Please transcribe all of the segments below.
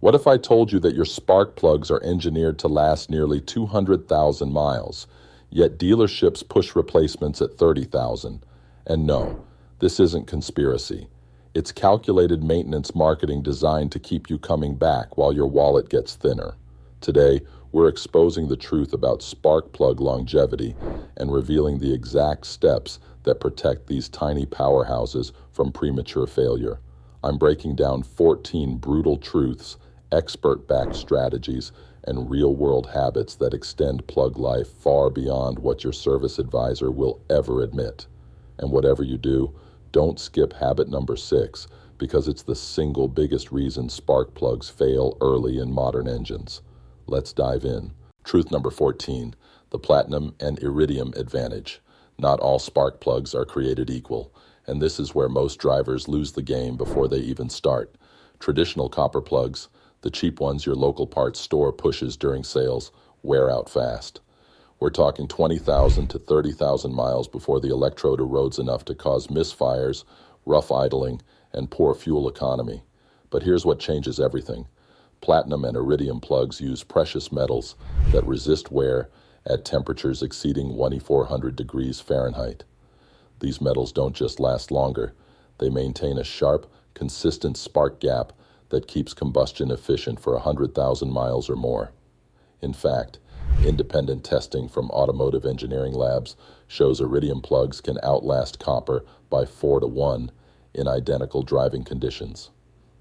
What if I told you that your spark plugs are engineered to last nearly 200,000 miles, yet dealerships push replacements at 30,000? And no, this isn't conspiracy. It's calculated maintenance marketing designed to keep you coming back while your wallet gets thinner. Today, we're exposing the truth about spark plug longevity and revealing the exact steps that protect these tiny powerhouses from premature failure. I'm breaking down 14 brutal truths, expert-backed strategies, and real-world habits that extend plug life far beyond what your service advisor will ever admit. And whatever you do, don't skip habit number 6, because it's the single biggest reason spark plugs fail early in modern engines. Let's dive in. Truth number 14, the platinum and iridium advantage. Not all spark plugs are created equal, and this is where most drivers lose the game before they even start. Traditional copper plugs, the cheap ones your local parts store pushes during sales, wear out fast. We're talking 20,000 to 30,000 miles before the electrode erodes enough to cause misfires, rough idling, and poor fuel economy. But here's what changes everything. Platinum and iridium plugs use precious metals that resist wear at temperatures exceeding 2,400 degrees Fahrenheit. These metals don't just last longer, they maintain a sharp, consistent spark gap that keeps combustion efficient for 100,000 miles or more. In fact, independent testing from automotive engineering labs shows iridium plugs can outlast copper by 4 to 1 in identical driving conditions.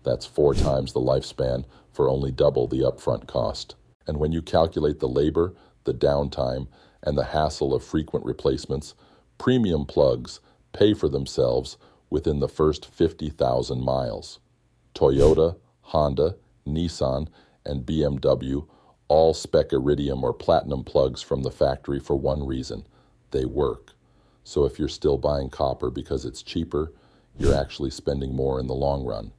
That's 4 times the lifespan for only double the upfront cost. And when you calculate the labor, the downtime, and the hassle of frequent replacements, premium plugs pay for themselves within the first 50,000 miles. Toyota, Honda, Nissan, and BMW all spec iridium or platinum plugs from the factory for one reason: they work. So if you're still buying copper because it's cheaper, you're actually spending more in the long run.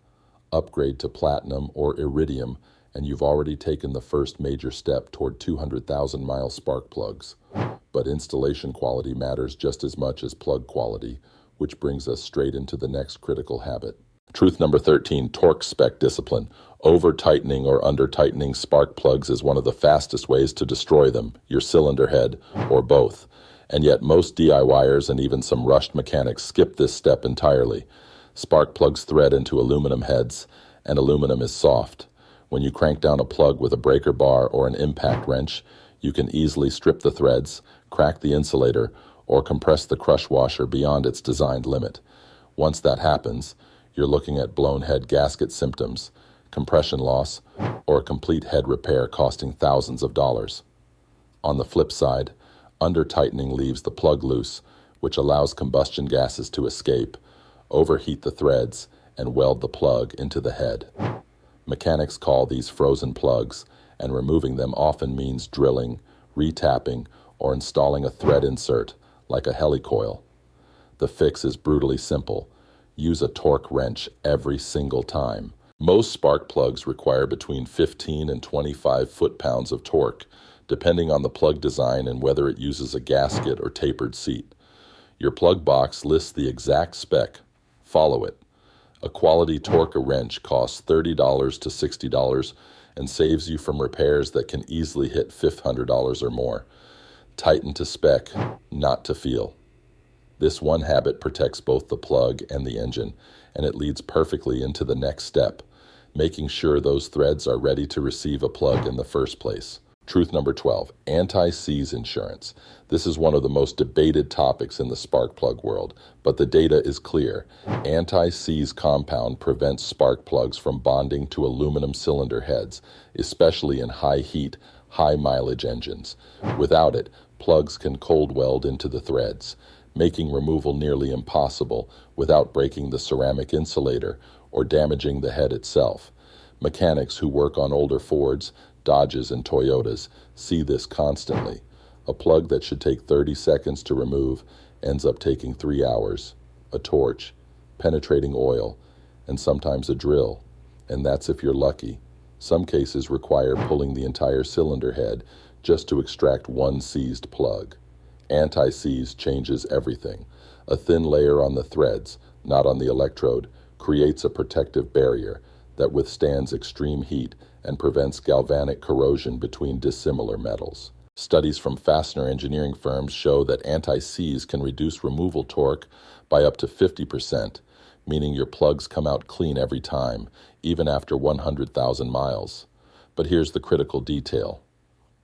Upgrade to platinum or iridium, and you've already taken the first major step toward 200,000 mile spark plugs. But installation quality matters just as much as plug quality, which brings us straight into the next critical habit. Truth number 13, torque spec discipline. Over-tightening or under-tightening spark plugs is one of the fastest ways to destroy them, your cylinder head, or both. And yet most DIYers and even some rushed mechanics skip this step entirely. Spark plugs thread into aluminum heads, and aluminum is soft. When you crank down a plug with a breaker bar or an impact wrench, you can easily strip the threads, crack the insulator, or compress the crush washer beyond its designed limit. Once that happens, you're looking at blown head gasket symptoms, compression loss, or a complete head repair costing thousands of dollars. On the flip side, under-tightening leaves the plug loose, which allows combustion gases to escape, overheat the threads, and weld the plug into the head. Mechanics call these frozen plugs, and removing them often means drilling, retapping, or installing a thread insert, like a helicoil. The fix is brutally simple. Use a torque wrench every single time. Most spark plugs require between 15 and 25 foot-pounds of torque, depending on the plug design and whether it uses a gasket or tapered seat. Your plug box lists the exact spec. Follow it. A quality torque wrench costs $30 to $60 and saves you from repairs that can easily hit $500 or more. Tighten to spec, not to feel. This one habit protects both the plug and the engine, and it leads perfectly into the next step, making sure those threads are ready to receive a plug in the first place. Truth number 12, anti-seize insurance. This is one of the most debated topics in the spark plug world, but the data is clear. Anti-seize compound prevents spark plugs from bonding to aluminum cylinder heads, especially in high heat, high mileage engines. Without it, plugs can cold weld into the threads, making removal nearly impossible without breaking the ceramic insulator or damaging the head itself. Mechanics who work on older Fords, Dodges, and Toyotas see this constantly. A plug that should take 30 seconds to remove ends up taking 3 hours. A torch, penetrating oil, and sometimes a drill. And that's if you're lucky. Some cases require pulling the entire cylinder head just to extract one seized plug. Anti-seize changes everything. A thin layer on the threads, not on the electrode, creates a protective barrier. that withstands extreme heat and prevents galvanic corrosion between dissimilar metals. Studies from fastener engineering firms show that anti-seize can reduce removal torque by up to 50%, meaning your plugs come out clean every time, even after 100,000 miles. But here's the critical detail.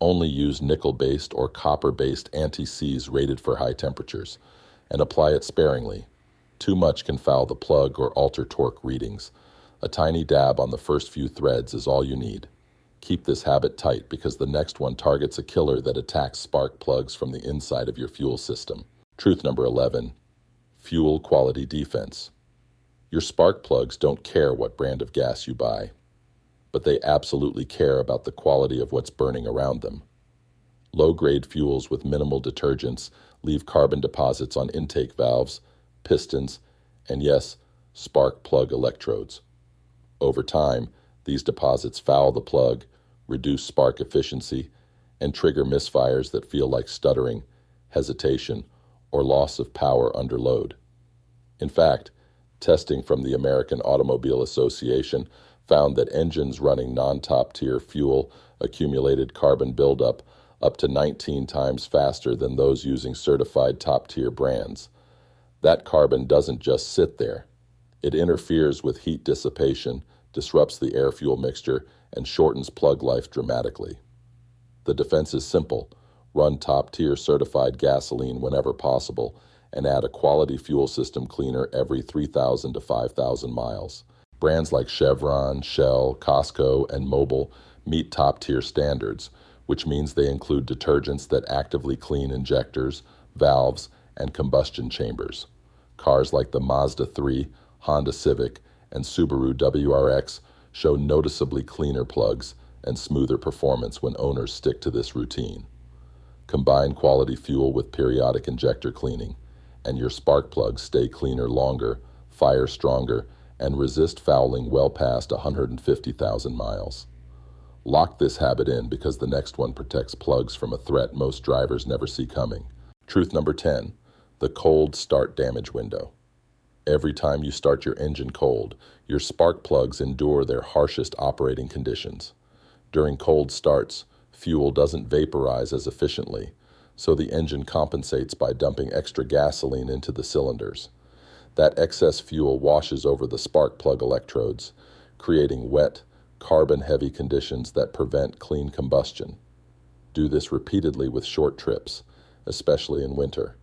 Only use nickel-based or copper-based anti-seize rated for high temperatures, and apply it sparingly. Too much can foul the plug or alter torque readings. A tiny dab on the first few threads is all you need. Keep this habit tight because the next one targets a killer that attacks spark plugs from the inside of your fuel system. Truth number 11, fuel quality defense. Your spark plugs don't care what brand of gas you buy, but they absolutely care about the quality of what's burning around them. Low-grade fuels with minimal detergents leave carbon deposits on intake valves, pistons, and yes, spark plug electrodes. Over time, these deposits foul the plug, reduce spark efficiency, and trigger misfires that feel like stuttering, hesitation, or loss of power under load. In fact, testing from the American Automobile Association found that engines running non-top-tier fuel accumulated carbon buildup up to 19 times faster than those using certified top-tier brands. That carbon doesn't just sit there. It interferes with heat dissipation, disrupts the air-fuel mixture, and shortens plug life dramatically. The defense is simple. Run top-tier certified gasoline whenever possible, and add a quality fuel system cleaner every 3,000 to 5,000 miles. Brands like Chevron, Shell, Costco, and Mobil meet top-tier standards, which means they include detergents that actively clean injectors, valves, and combustion chambers. Cars like the Mazda 3, Honda Civic, and Subaru WRX show noticeably cleaner plugs and smoother performance when owners stick to this routine. Combine quality fuel with periodic injector cleaning, and your spark plugs stay cleaner longer, fire stronger, and resist fouling well past 150,000 miles. Lock this habit in because the next one protects plugs from a threat most drivers never see coming. Truth number 10, the cold start damage window. Every time you start your engine cold, your spark plugs endure their harshest operating conditions. During cold starts, fuel doesn't vaporize as efficiently, so the engine compensates by dumping extra gasoline into the cylinders. That excess fuel washes over the spark plug electrodes, creating wet, carbon-heavy conditions that prevent clean combustion. Do this repeatedly with short trips, especially in winter,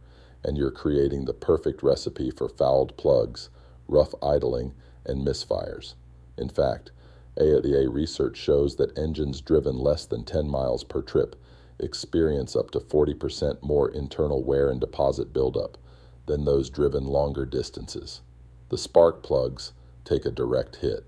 and you're creating the perfect recipe for fouled plugs, rough idling, and misfires. In fact, AIA research shows that engines driven less than 10 miles per trip experience up to 40% more internal wear and deposit buildup than those driven longer distances. The spark plugs take a direct hit.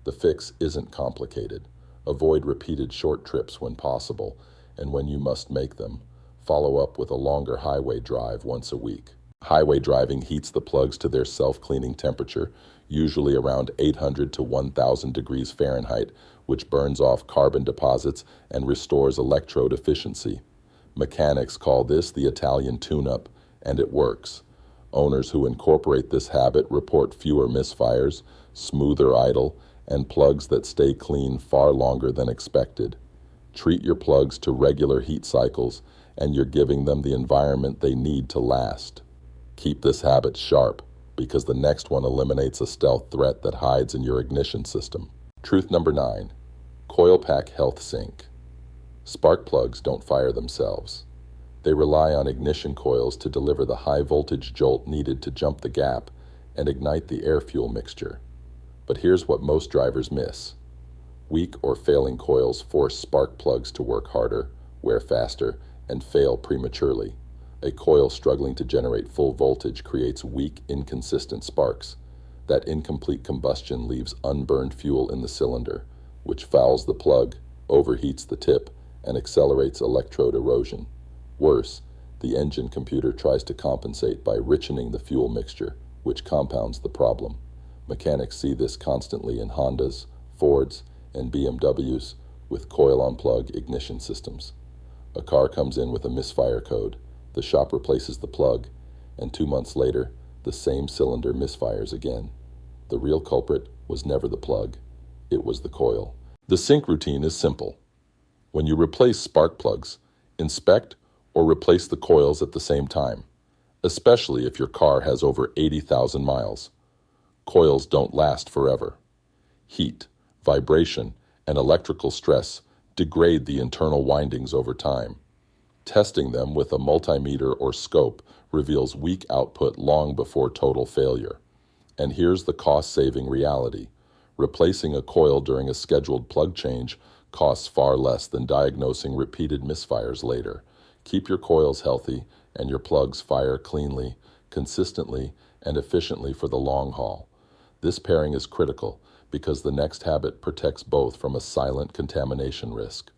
The fix isn't complicated. Avoid repeated short trips when possible, and when you must make them, follow up with a longer highway drive once a week. Highway driving heats the plugs to their self-cleaning temperature, usually around 800 to 1,000 degrees Fahrenheit, which burns off carbon deposits and restores electrode efficiency. Mechanics call this the Italian tune-up, and it works. Owners who incorporate this habit report fewer misfires, smoother idle, and plugs that stay clean far longer than expected. Treat your plugs to regular heat cycles, and you're giving them the environment they need to last. Keep this habit sharp, because the next one eliminates a stealth threat that hides in your ignition system. Truth number 9, Coil Pack Health Sync. Spark plugs don't fire themselves. They rely on ignition coils to deliver the high voltage jolt needed to jump the gap and ignite the air-fuel mixture. But here's what most drivers miss. Weak or failing coils force spark plugs to work harder, wear faster, and fail prematurely. A coil struggling to generate full voltage creates weak, inconsistent sparks. That incomplete combustion leaves unburned fuel in the cylinder, which fouls the plug, overheats the tip, and accelerates electrode erosion. Worse, the engine computer tries to compensate by richening the fuel mixture, which compounds the problem. Mechanics see this constantly in Hondas, Fords, and BMWs with coil-on-plug ignition systems. A car comes in with a misfire code, the shop replaces the plug, and 2 months later, the same cylinder misfires again. The real culprit was never the plug. It was the coil. The sync routine is simple. When you replace spark plugs, inspect or replace the coils at the same time, especially if your car has over 80,000 miles. Coils don't last forever. Heat, vibration, and electrical stress degrade the internal windings over time. Testing them with a multimeter or scope reveals weak output long before total failure. And here's the cost-saving reality. Replacing a coil during a scheduled plug change costs far less than diagnosing repeated misfires later. Keep your coils healthy and your plugs fire cleanly, consistently, and efficiently for the long haul. This pairing is critical because the next habit protects both from a silent contamination risk.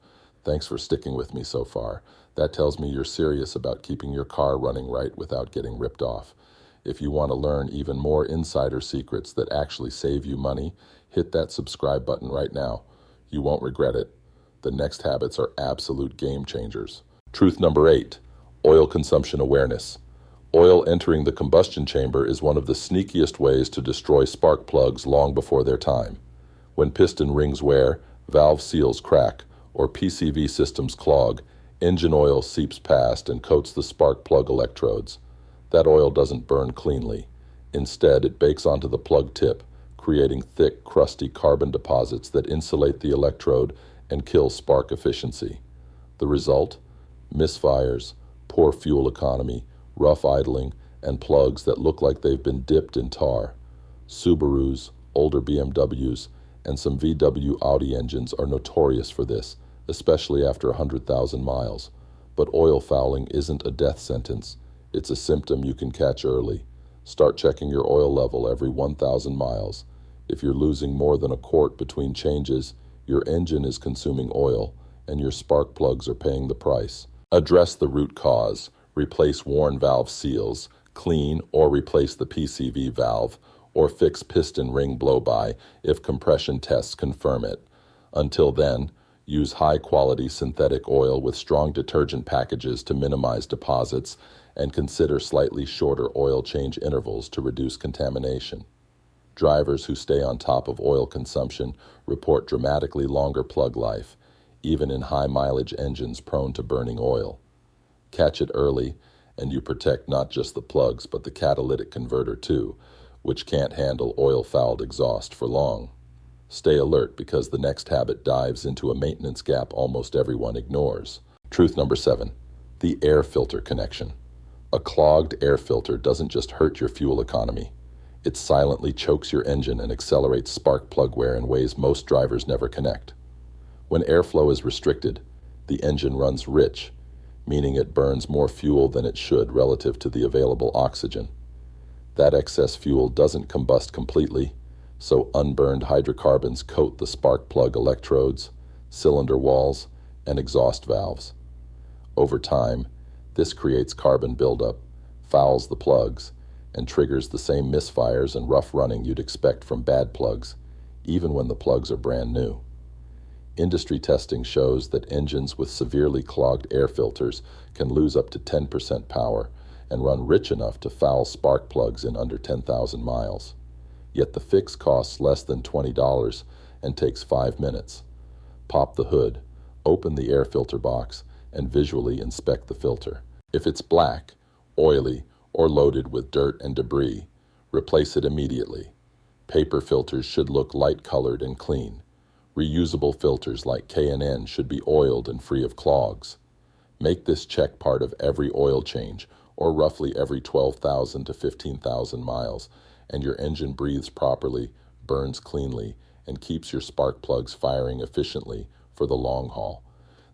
Thanks for sticking with me so far. That tells me you're serious about keeping your car running right without getting ripped off. If you want to learn even more insider secrets that actually save you money, hit that subscribe button right now. You won't regret it. The next habits are absolute game changers. Truth number 8, oil consumption awareness. Oil entering the combustion chamber is one of the sneakiest ways to destroy spark plugs long before their time. When piston rings wear, valve seals crack, or PCV systems clog, engine oil seeps past and coats the spark plug electrodes. That oil doesn't burn cleanly. Instead, it bakes onto the plug tip, creating thick, crusty carbon deposits that insulate the electrode and kill spark efficiency. The result? Misfires, poor fuel economy, rough idling, and plugs that look like they've been dipped in tar. Subarus, older BMWs, and some VW Audi engines are notorious for this, especially after 100,000 miles. But oil fouling isn't a death sentence. It's a symptom you can catch early. Start checking your oil level every 1,000 miles. If you're losing more than a quart between changes, your engine is consuming oil, and your spark plugs are paying the price. Address the root cause. Replace worn valve seals, clean or replace the PCV valve, or fix piston ring blow-by if compression tests confirm it. Until then, use high-quality synthetic oil with strong detergent packages to minimize deposits, and consider slightly shorter oil change intervals to reduce contamination. Drivers who stay on top of oil consumption report dramatically longer plug life, even in high-mileage engines prone to burning oil. Catch it early, and you protect not just the plugs but the catalytic converter too, which can't handle oil-fouled exhaust for long. Stay alert because the next habit dives into a maintenance gap almost everyone ignores. Truth number 7, the air filter connection. A clogged air filter doesn't just hurt your fuel economy. It silently chokes your engine and accelerates spark plug wear in ways most drivers never connect. When airflow is restricted, the engine runs rich, meaning it burns more fuel than it should relative to the available oxygen. That excess fuel doesn't combust completely, so unburned hydrocarbons coat the spark plug electrodes, cylinder walls, and exhaust valves. Over time, this creates carbon buildup, fouls the plugs, and triggers the same misfires and rough running you'd expect from bad plugs, even when the plugs are brand new. Industry testing shows that engines with severely clogged air filters can lose up to 10% power and run rich enough to foul spark plugs in under 10,000 miles. Yet the fix costs less than $20 and takes 5 minutes. Pop the hood, open the air filter box, and visually inspect the filter. If it's black, oily, or loaded with dirt and debris, replace it immediately. Paper filters should look light-colored and clean. Reusable filters like K&N should be oiled and free of clogs. Make this check part of every oil change, or roughly every 12,000 to 15,000 miles, and your engine breathes properly, burns cleanly, and keeps your spark plugs firing efficiently for the long haul.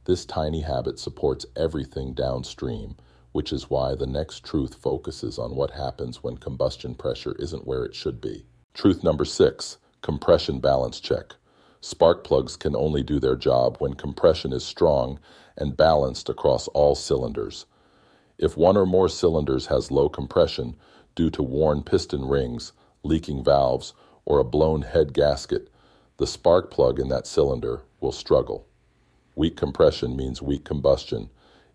This tiny habit supports everything downstream, which is why the next truth focuses on what happens when combustion pressure isn't where it should be. Truth number 6, compression balance check. Spark plugs can only do their job when compression is strong and balanced across all cylinders. If one or more cylinders has low compression due to worn piston rings, leaking valves, or a blown head gasket, the spark plug in that cylinder will struggle. Weak compression means weak combustion,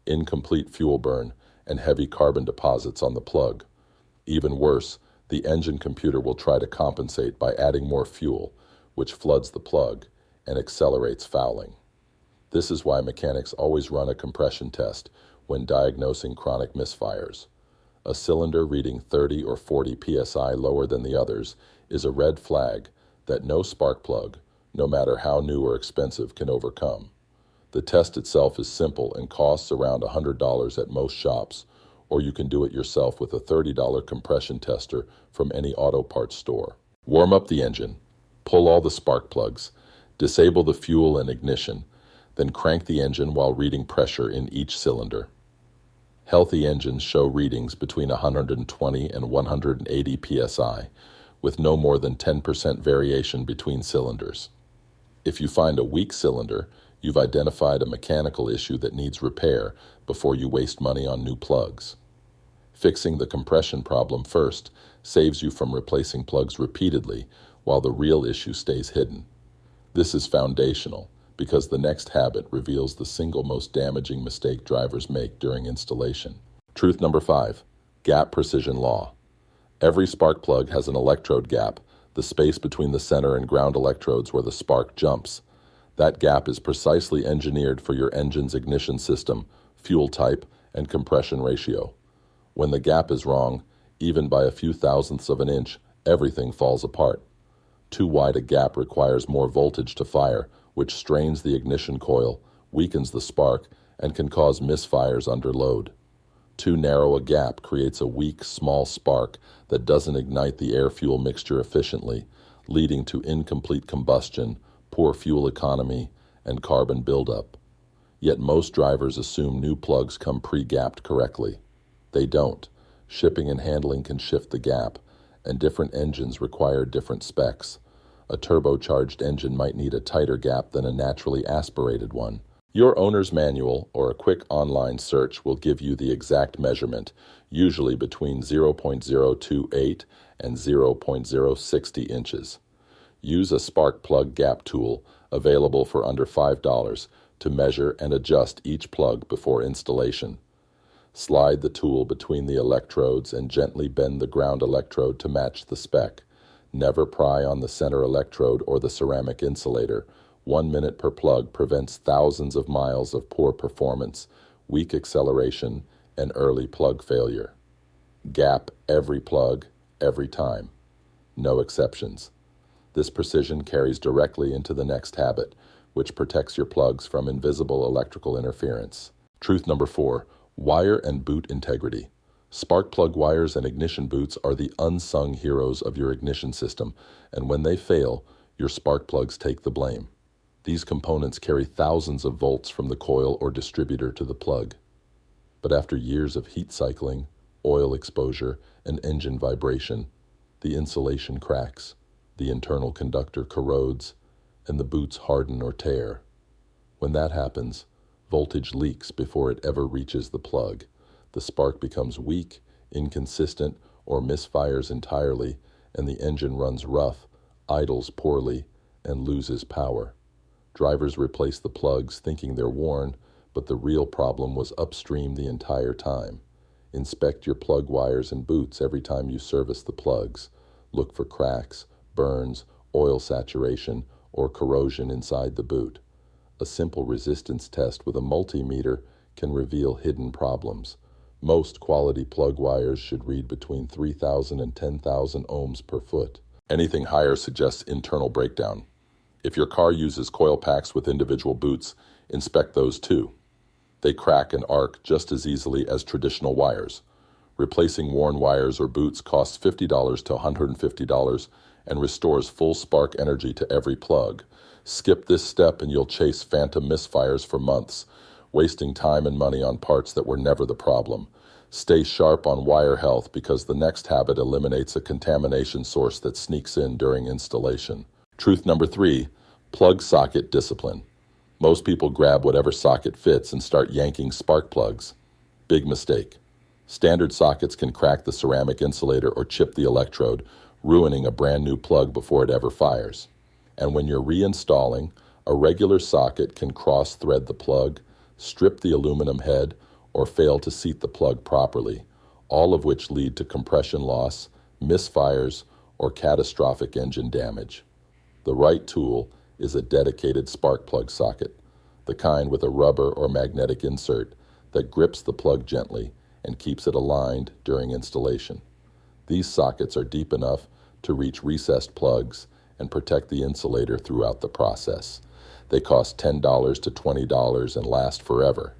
incomplete fuel burn, and heavy carbon deposits on the plug. Even worse, the engine computer will try to compensate by adding more fuel, which floods the plug and accelerates fouling. This is why mechanics always run a compression test when diagnosing chronic misfires. A cylinder reading 30 or 40 psi lower than the others is a red flag that no spark plug, no matter how new or expensive, can overcome. The test itself is simple and costs around $100 at most shops, or you can do it yourself with a $30 compression tester from any auto parts store. Warm up the engine, pull all the spark plugs, disable the fuel and ignition, then crank the engine while reading pressure in each cylinder. Healthy engines show readings between 120 and 180 psi, with no more than 10% variation between cylinders. If you find a weak cylinder, you've identified a mechanical issue that needs repair before you waste money on new plugs. Fixing the compression problem first saves you from replacing plugs repeatedly while the real issue stays hidden. This is foundational because the next habit reveals the single most damaging mistake drivers make during installation. Truth number 5, gap precision law. Every spark plug has an electrode gap, the space between the center and ground electrodes where the spark jumps. That gap is precisely engineered for your engine's ignition system, fuel type, and compression ratio. When the gap is wrong, even by a few thousandths of an inch, everything falls apart. Too wide a gap requires more voltage to fire, which strains the ignition coil, weakens the spark, and can cause misfires under load. Too narrow a gap creates a weak, small spark that doesn't ignite the air-fuel mixture efficiently, leading to incomplete combustion, poor fuel economy, and carbon buildup. Yet most drivers assume new plugs come pre-gapped correctly. They don't. Shipping and handling can shift the gap, and different engines require different specs. A turbocharged engine might need a tighter gap than a naturally aspirated one. Your owner's manual or a quick online search will give you the exact measurement, usually between 0.028 and 0.060 inches. Use a spark plug gap tool, available for under $5, to measure and adjust each plug before installation. Slide the tool between the electrodes and gently bend the ground electrode to match the spec. Never pry on the center electrode or the ceramic insulator. 1 minute per plug prevents thousands of miles of poor performance, weak acceleration, and early plug failure. Gap every plug, every time. No exceptions. This precision carries directly into the next habit, which protects your plugs from invisible electrical interference. Truth number 4, wire and boot integrity. Spark plug wires and ignition boots are the unsung heroes of your ignition system, and when they fail, your spark plugs take the blame. These components carry thousands of volts from the coil or distributor to the plug. But after years of heat cycling, oil exposure, and engine vibration, the insulation cracks, the internal conductor corrodes, and the boots harden or tear. When that happens, voltage leaks before it ever reaches the plug. The spark becomes weak, inconsistent, or misfires entirely, and the engine runs rough, idles poorly, and loses power. Drivers replace the plugs thinking they're worn, but the real problem was upstream the entire time. Inspect your plug wires and boots every time you service the plugs. Look for cracks, burns, oil saturation, or corrosion inside the boot. A simple resistance test with a multimeter can reveal hidden problems. Most quality plug wires should read between 3,000 and 10,000 ohms per foot. Anything higher suggests internal breakdown. If your car uses coil packs with individual boots, inspect those too. They crack and arc just as easily as traditional wires. Replacing worn wires or boots costs $50 to $150 and restores full spark energy to every plug. Skip this step and you'll chase phantom misfires for months, wasting time and money on parts that were never the problem. Stay sharp on wire health because the next habit eliminates a contamination source that sneaks in during installation. Truth number 3, plug socket discipline. Most people grab whatever socket fits and start yanking spark plugs. Big mistake. Standard sockets can crack the ceramic insulator or chip the electrode, ruining a brand new plug before it ever fires. And when you're reinstalling, a regular socket can cross-thread the plug, strip the aluminum head, or fail to seat the plug properly, all of which lead to compression loss, misfires, or catastrophic engine damage. The right tool is a dedicated spark plug socket, the kind with a rubber or magnetic insert that grips the plug gently and keeps it aligned during installation. These sockets are deep enough to reach recessed plugs and protect the insulator throughout the process. They cost $10 to $20 and last forever.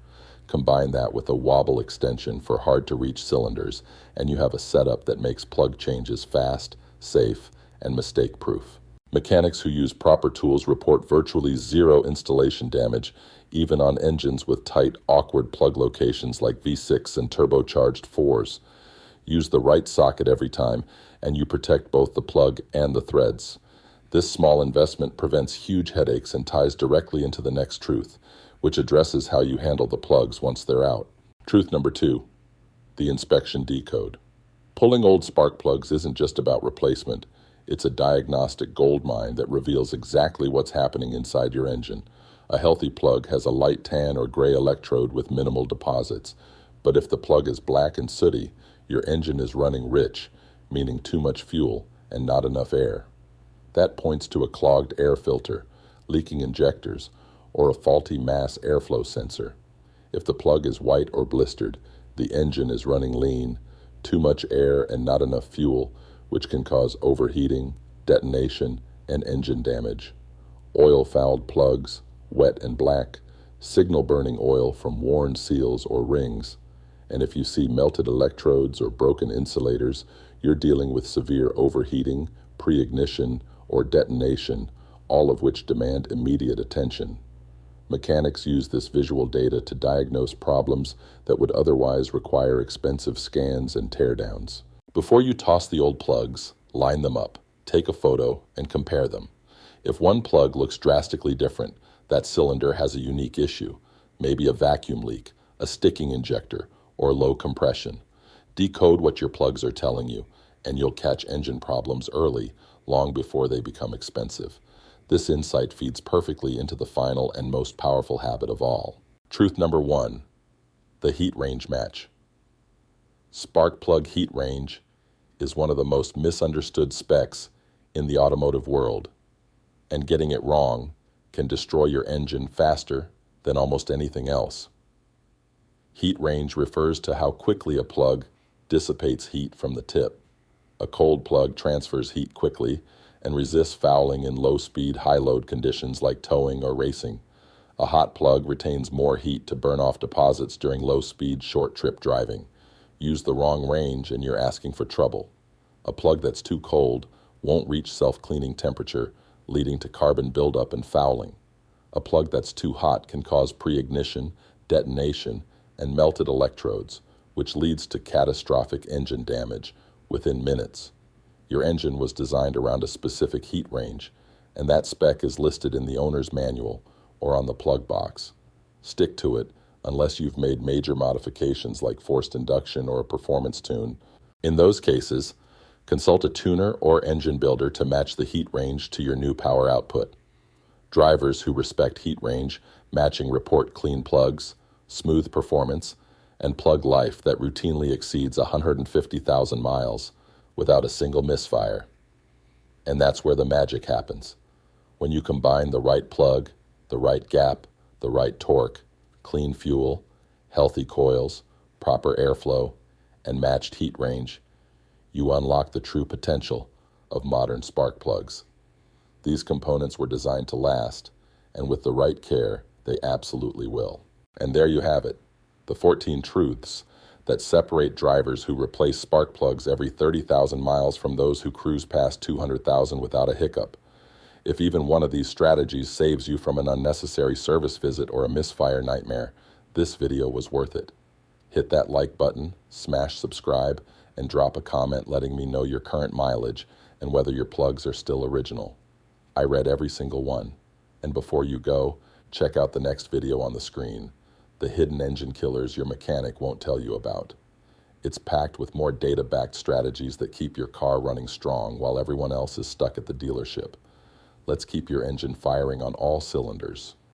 Combine that with a wobble extension for hard-to-reach cylinders, and you have a setup that makes plug changes fast, safe, and mistake-proof. Mechanics who use proper tools report virtually zero installation damage, even on engines with tight, awkward plug locations like V6 and turbocharged 4s. Use the right socket every time, and you protect both the plug and the threads. This small investment prevents huge headaches and ties directly into the next truth, which addresses how you handle the plugs once they're out. Truth number 2, the inspection decode. Pulling old spark plugs isn't just about replacement. It's a diagnostic goldmine that reveals exactly what's happening inside your engine. A healthy plug has a light tan or gray electrode with minimal deposits. But if the plug is black and sooty, your engine is running rich, meaning too much fuel and not enough air. That points to a clogged air filter, leaking injectors, or a faulty mass airflow sensor. If the plug is white or blistered, the engine is running lean, too much air and not enough fuel, which can cause overheating, detonation, and engine damage. Oil-fouled plugs, wet and black, signal burning oil from worn seals or rings. And if you see melted electrodes or broken insulators, you're dealing with severe overheating, pre-ignition, or detonation, all of which demand immediate attention. Mechanics use this visual data to diagnose problems that would otherwise require expensive scans and teardowns. Before you toss the old plugs, line them up, take a photo, and compare them. If one plug looks drastically different, that cylinder has a unique issue, maybe a vacuum leak, a sticking injector, or low compression. Decode what your plugs are telling you, and you'll catch engine problems early, long before they become expensive. This insight feeds perfectly into the final and most powerful habit of all. Truth number 1, the heat range match. Spark plug heat range is one of the most misunderstood specs in the automotive world, and getting it wrong can destroy your engine faster than almost anything else. Heat range refers to how quickly a plug dissipates heat from the tip. A cold plug transfers heat quickly and resists fouling in low-speed, high-load conditions like towing or racing. A hot plug retains more heat to burn off deposits during low-speed, short-trip driving. Use the wrong range and you're asking for trouble. A plug that's too cold won't reach self-cleaning temperature, leading to carbon buildup and fouling. A plug that's too hot can cause pre-ignition, detonation, and melted electrodes, which leads to catastrophic engine damage within minutes. Your engine was designed around a specific heat range, and that spec is listed in the owner's manual or on the plug box. Stick to it unless you've made major modifications like forced induction or a performance tune. In those cases, consult a tuner or engine builder to match the heat range to your new power output. Drivers who respect heat range matching report clean plugs, smooth performance, and plug life that routinely exceeds 150,000 miles without a single misfire. And that's where the magic happens. When you combine the right plug, the right gap, the right torque, clean fuel, healthy coils, proper airflow, and matched heat range, you unlock the true potential of modern spark plugs. These components were designed to last, and with the right care, they absolutely will. And there you have it, the 14 truths that separate drivers who replace spark plugs every 30,000 miles from those who cruise past 200,000 without a hiccup. If even one of these strategies saves you from an unnecessary service visit or a misfire nightmare, this video was worth it. Hit that like button, smash subscribe, and drop a comment letting me know your current mileage and whether your plugs are still original. I read every single one. And before you go, check out the next video on the screen, the hidden engine killers your mechanic won't tell you about. It's packed with more data-backed strategies that keep your car running strong while everyone else is stuck at the dealership. Let's keep your engine firing on all cylinders.